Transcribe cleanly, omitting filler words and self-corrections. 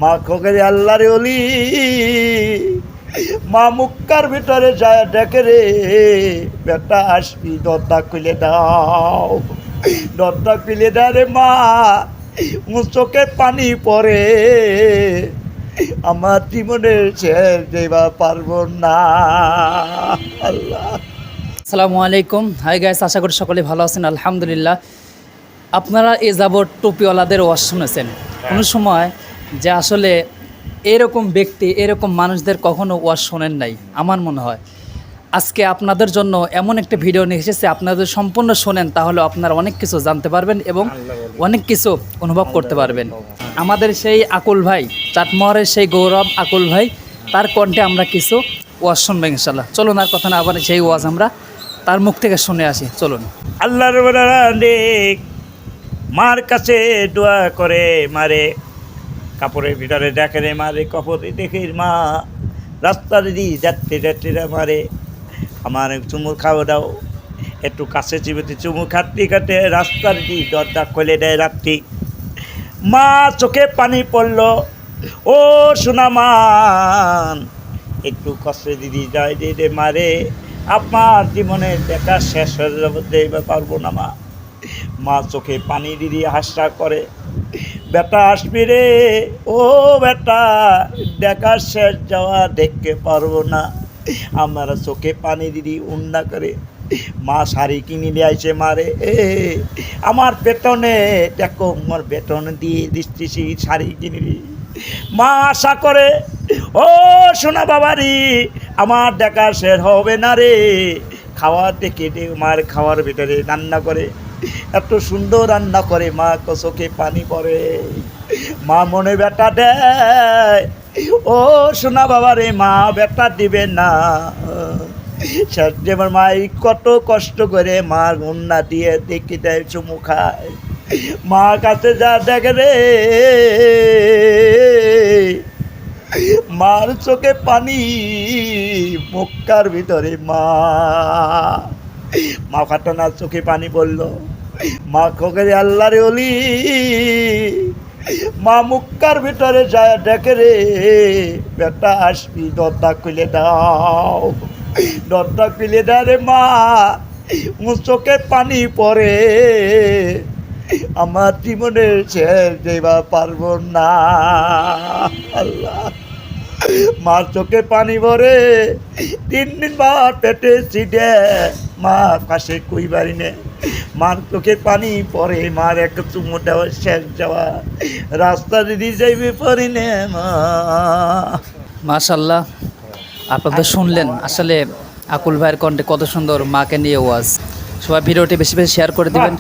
মা খোকের আল্লাহর ওলি, মা মুক্কার ভিতরে যায় ডেকে রে, বেটা আসবি, দরজা খুলে দাও, দরজা খুলে দেয় রে মা। চোখে পানি পড়ে, আমার জীবনের শেষ দেবা পারবো না। আল্লাহ। আসসালামু আলাইকুম। হাই গাইস, আশা করি সকলে ভালো আছেন। আলহামদুলিল্লাহ। আপনারা এ যাবৎ টুপিওয়ালাদের ওয়াজ শুনেছেন কোনো সময় যে আসলে এরকম ব্যক্তি, এরকম মানুষদের কখনো ওয়াজ শোনেন নাই আমার মনে হয়। আজকে আপনাদের জন্য এমন একটা ভিডিও নিয়ে এসেছে, আপনাদের সম্পূর্ণ শোনেন তাহলে আপনারা অনেক কিছু জানতে পারবেন এবং অনেক কিছু অনুভব করতে পারবেন। আমাদের সেই আকুল ভাই, চাটমোহরের সেই গৌরব আকুল ভাই, তার কণ্ঠে আমরা কিছু ওয়াজ শুনবো ইনশাল্লাহ। চলুন আর কথা না, আবার সেই ওয়াজ আমরা তার মুখ থেকে শুনে আসি। চলুন। আল্লাহর বান্দা মার কাছে দোয়া করে মারে, কাপড়ের ভিতরে দেখে রে মারে, কাপড়ে দেখে মা রাস্তার দিদি যাত্রী যাত্রীরা মারে, আমার চুমুর খাওয়া দাও, একটু কাছে চিবুতে চুমু খাটতে খাটে রাস্তার দিদি দরজা খুলে দেয় রাত্রি। মা চোখে পানি পড়ল, ও সোনামান একটু কষ্টে দিদি যায় দিদি মারে, আপনার জীবনে দেখা শেষ হয়ে যাবে পারবো না মা। মা চোখে পানি দিদি হাসা করে, বেটা আসবি রে, ও বেটা দেখা শেষ যাওয়া দেখতে পারবো না। আমার চোখে পানি দিদি উন্না করে, মা শাড়ি কিনে নিয়ে আইছে মারে, আমার বেতনে দেখো, আমার বেতনে দিয়ে দিচ্ছি শাড়ি কিনে দি। মা আশা করে, ও সোনা বাবারি আমার দেখা শেষ হবে না রে, খাওয়া দেখে মার খাওয়ার ভিতরে রান্না করে, এত সুন্দর রান্না করে, মা চোখে পানি পড়ে। মা মনে বেটা দেয়, ও সোনা বাবারে মা বেটা দিবে না। আমার মা কত কষ্ট করে মার উন্না দিয়ে দেখি দেয়, চুমু খায়। মা কাছে যা দেখে রে, মার চোখে পানি, মুক্কার ভিতরে মা, মা ফাটানার চোখে পানি পড়ল। মা খোকের আল্লাহর ওলি, মা মুক্কার ভিতরে যায় ডেকে রে, বেটা আসবি, দরজা খুলে দাও, দরজা খুলে দেয় রে মা। চোখে পানি পড়ে, আমার জীবনের শেষ দেবা পারবো না। আল্লাহ। মার চোখে পানি ভরে 3 দিন বার পেটে ছিটে, মা পাশে কই বাড়ি নে, মার চোখে পানি পরে, মার এক চুমু দেওয়া শেষ যাওয়া রাস্তা দিদি যাইবে পারি নে মা। মাশাআল্লাহ, আপনাদের শুনলেন আসলে আকুল ভাইয়ের কণ্ঠে কত সুন্দর মাকে নিয়ে ওয়াজ। সবাই ভিডিওটি বেশি বেশি শেয়ার করে দিবেন।